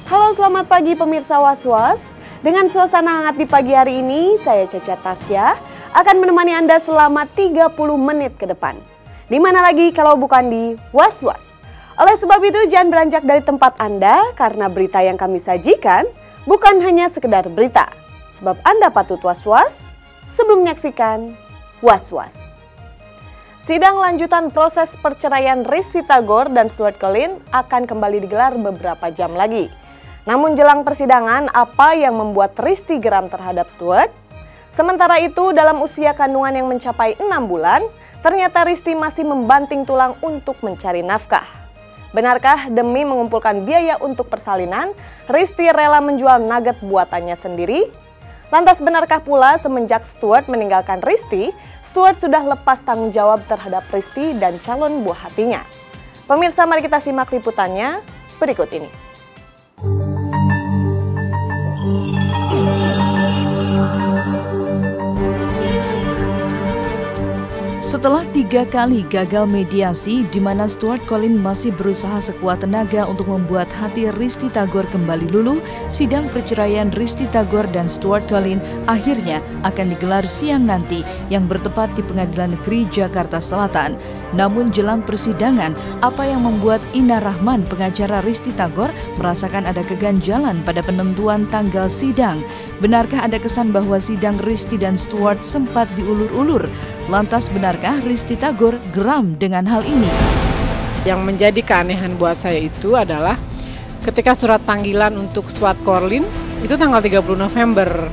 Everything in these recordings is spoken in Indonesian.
Halo, selamat pagi pemirsa Was-Was. Dengan suasana hangat di pagi hari ini, saya Caca Takya akan menemani Anda selama 30 menit ke depan. Di mana lagi kalau bukan di Was-Was. Oleh sebab itu jangan beranjak dari tempat Anda karena berita yang kami sajikan bukan hanya sekedar berita. Sebab Anda patut was-was sebelum menyaksikan Was-Was. Sidang lanjutan proses perceraian Risty Tagor dan Stuart Collin akan kembali digelar beberapa jam lagi. Namun jelang persidangan, apa yang membuat Risty geram terhadap Stuart? Sementara itu, dalam usia kandungan yang mencapai 6 bulan, ternyata Risty masih membanting tulang untuk mencari nafkah. Benarkah demi mengumpulkan biaya untuk persalinan, Risty rela menjual nugget buatannya sendiri? Lantas benarkah pula semenjak Stuart meninggalkan Risty, Stuart sudah lepas tanggung jawab terhadap Risty dan calon buah hatinya? Pemirsa, mari kita simak liputannya berikut ini. Setelah 3 kali gagal mediasi di mana Stuart Collin masih berusaha sekuat tenaga untuk membuat hati Risty Tagor kembali luluh, sidang perceraian Risty Tagor dan Stuart Collin akhirnya akan digelar siang nanti yang bertepat di Pengadilan Negeri Jakarta Selatan. Namun jelang persidangan, apa yang membuat Ina Rahman, pengacara Risty Tagor, merasakan ada keganjalan pada penentuan tanggal sidang? Benarkah ada kesan bahwa sidang Risty dan Stuart sempat diulur-ulur? Lantas benarkah Risty Tagor geram dengan hal ini? Yang menjadi keanehan buat saya itu adalah ketika surat panggilan untuk Stuart Collin itu tanggal 30 November.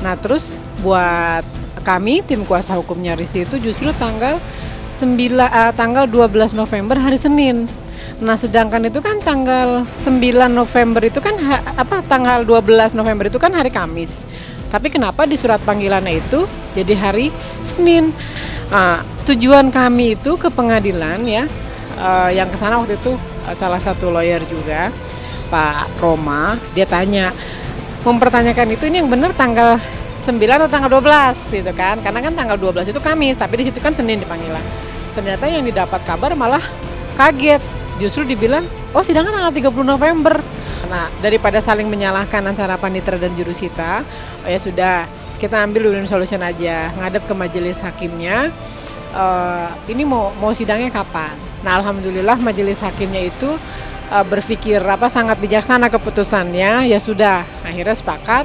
Nah terus buat kami tim kuasa hukumnya Risty itu justru tanggal 12 November hari Senin. Nah sedangkan itu kan tanggal 9 November itu kan tanggal 12 November itu kan hari Kamis. Tapi kenapa di surat panggilannya itu jadi hari Senin? Tujuan kami itu ke pengadilan ya, yang kesana waktu itu salah satu lawyer juga, Pak Roma, dia mempertanyakan itu ini yang benar tanggal 9 atau tanggal 12 gitu kan, karena kan tanggal 12 itu Kamis, tapi di situ kan Senin di panggilan. Ternyata yang didapat kabar malah kaget, justru dibilang, oh sidangnya tanggal 30 November. Nah, daripada saling menyalahkan antara panitera dan jurusita, ya sudah, kita ambil win-win solution aja, ngadep ke majelis hakimnya, ini mau sidangnya kapan? Nah, alhamdulillah majelis hakimnya itu berpikir sangat bijaksana keputusannya, ya sudah, akhirnya sepakat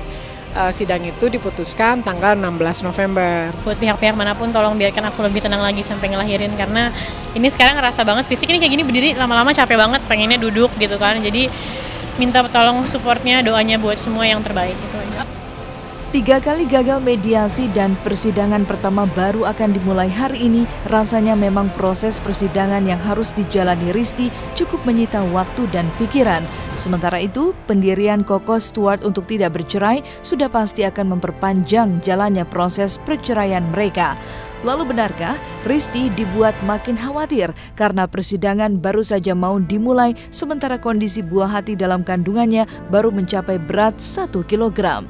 sidang itu diputuskan tanggal 16 November. Buat pihak-pihak manapun tolong biarkan aku lebih tenang lagi sampai ngelahirin, karena ini sekarang ngerasa banget fisik ini kayak gini berdiri lama-lama capek banget, pengennya duduk gitu kan. Jadi minta tolong supportnya, doanya buat semua yang terbaik gitu aja. 3 kali gagal mediasi dan persidangan pertama baru akan dimulai hari ini. Rasanya memang proses persidangan yang harus dijalani Risty cukup menyita waktu dan pikiran. Sementara itu, pendirian kokoh Stuart untuk tidak bercerai sudah pasti akan memperpanjang jalannya proses perceraian mereka. Lalu benarkah Risty dibuat makin khawatir karena persidangan baru saja mau dimulai sementara kondisi buah hati dalam kandungannya baru mencapai berat 1 kilogram?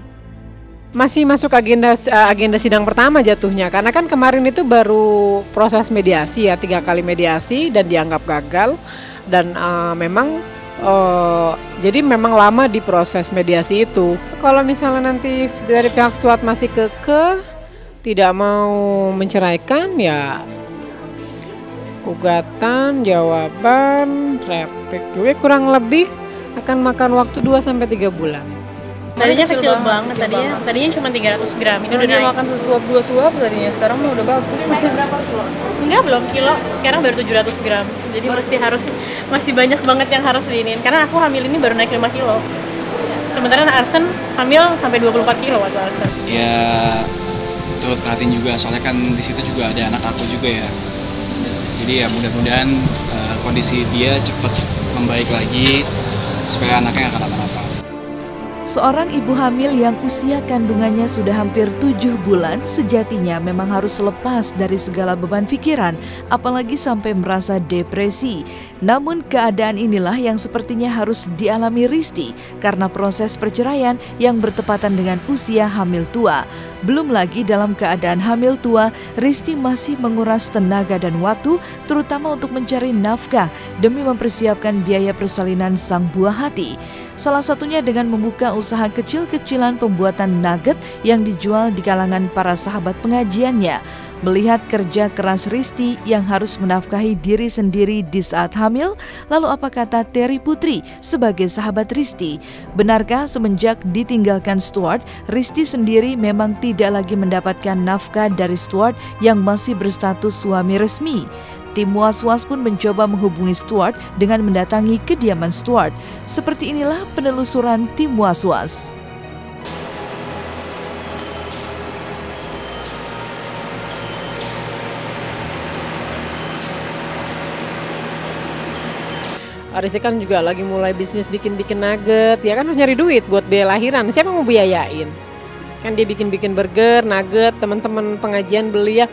Masih masuk agenda sidang pertama jatuhnya, karena kan kemarin itu baru proses mediasi ya, 3 kali mediasi dan dianggap gagal, dan jadi memang lama di proses mediasi itu. Kalau misalnya nanti dari pihak Stuart masih tidak mau menceraikan, ya gugatan, jawaban, replik juga kurang lebih akan makan waktu 2-3 bulan. Tadinya kecil banget, tadinya cuma 300 gram, ini udah dia naik. makan sesuap 2 suap tadinya, sekarang mah udah bagus. Naik berapa suap? Enggak, belum kilo, sekarang baru 700 gram. Jadi masih banyak banget yang harus diinin, karena aku hamil ini baru naik 5 kilo. Sementara Arsen hamil sampai 24 kilo waktu Arsen. Ya turut perhatiin juga, soalnya kan di situ juga ada anak aku juga ya. Jadi ya mudah-mudahan kondisi dia cepat membaik lagi supaya anaknya nggak kenapa-napa. Seorang ibu hamil yang usia kandungannya sudah hampir 7 bulan sejatinya memang harus lepas dari segala beban pikiran, apalagi sampai merasa depresi. Namun keadaan inilah yang sepertinya harus dialami Risty karena proses perceraian yang bertepatan dengan usia hamil tua. Belum lagi dalam keadaan hamil tua, Risti masih menguras tenaga dan waktu, terutama untuk mencari nafkah demi mempersiapkan biaya persalinan sang buah hati. Salah satunya dengan membuka usaha kecil-kecilan pembuatan nugget yang dijual di kalangan para sahabat pengajiannya. Melihat kerja keras Risti yang harus menafkahi diri sendiri di saat hamil, lalu apa kata Terry Putri sebagai sahabat Risti? Benarkah semenjak ditinggalkan Stuart, Risti sendiri memang tidak lagi mendapatkan nafkah dari Stuart yang masih berstatus suami resmi? Tim Was-Was pun mencoba menghubungi Stuart dengan mendatangi kediaman Stuart. Seperti inilah penelusuran tim Was-Was. Risti kan juga lagi mulai bisnis bikin-bikin nugget, ya kan harus nyari duit buat biaya lahiran. Siapa yang mau biayain? Kan dia bikin-bikin burger, nugget, teman-teman pengajian beli ya.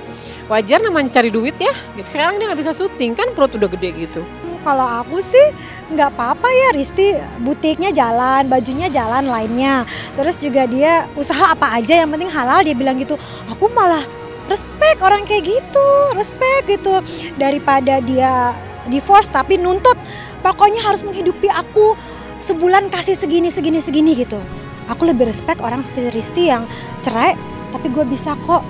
Wajar namanya cari duit ya. Sekarang dia nggak bisa syuting, kan perut udah gede gitu. Kalau aku sih nggak apa-apa ya, Risti butiknya jalan, bajunya jalan lainnya. Terus juga dia usaha apa aja yang penting halal, dia bilang gitu. Aku malah respect orang kayak gitu, respect gitu. Daripada dia divorce tapi nuntut, pokoknya harus menghidupi aku sebulan kasih segini gitu. Aku lebih respect orang seperti Risti yang cerai tapi gue bisa kok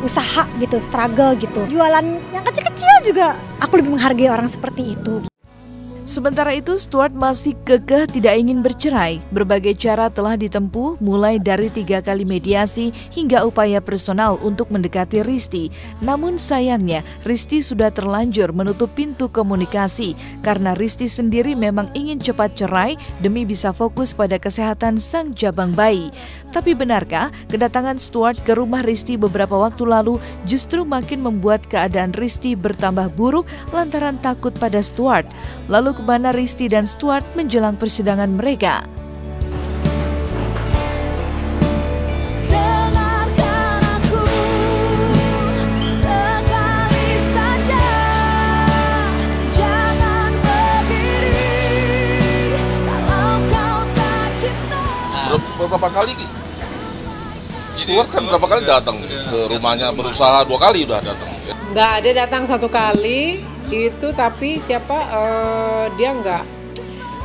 usaha gitu, struggle gitu. Jualan yang kecil-kecil juga aku lebih menghargai orang seperti itu. Sementara itu, Stuart masih kekeh tidak ingin bercerai. Berbagai cara telah ditempuh, mulai dari 3 kali mediasi hingga upaya personal untuk mendekati Risti. Namun sayangnya, Risti sudah terlanjur menutup pintu komunikasi karena Risti sendiri memang ingin cepat cerai demi bisa fokus pada kesehatan sang jabang bayi. Tapi benarkah kedatangan Stuart ke rumah Risti beberapa waktu lalu justru makin membuat keadaan Risti bertambah buruk lantaran takut pada Stuart? Lalu kemana Risti dan Stuart menjelang persidangan mereka? Berapa kali Stuart kan berapa kali datang ke rumahnya, berusaha 2 kali udah datang. Nggak ada datang 1 kali itu, tapi dia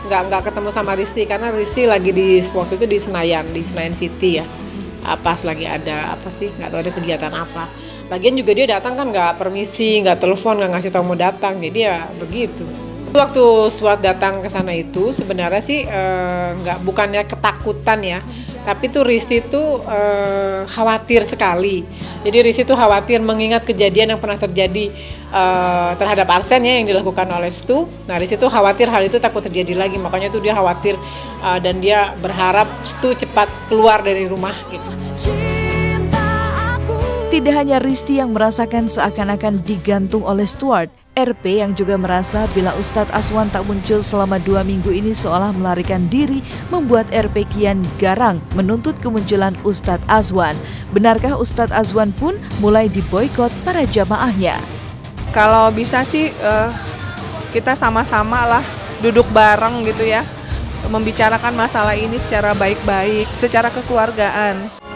nggak ketemu sama Risti karena Risti lagi di waktu itu di Senayan City ya. Pas lagi ada apa sih, nggak tahu ada kegiatan apa. Lagian juga dia datang kan nggak permisi, nggak telepon, nggak ngasih tahu mau datang, jadi ya begitu. Waktu Stuart datang ke sana itu sebenarnya sih bukannya ketakutan ya, tapi tuh Risti tuh khawatir sekali. Jadi Risti tuh khawatir mengingat kejadian yang pernah terjadi terhadap Arsen ya yang dilakukan oleh Stu. Nah Risti tuh khawatir hal itu takut terjadi lagi, makanya tuh dia khawatir dan dia berharap Stu cepat keluar dari rumah gitu. Tidak hanya Risti yang merasakan seakan-akan digantung oleh Stuart, RP yang juga merasa bila Ustadz Azwan tak muncul selama 2 minggu ini seolah melarikan diri membuat RP kian garang menuntut kemunculan Ustadz Azwan. Benarkah Ustadz Azwan pun mulai diboikot para jamaahnya? Kalau bisa sih kita sama-sama lah duduk bareng gitu ya, membicarakan masalah ini secara baik-baik, secara kekeluargaan.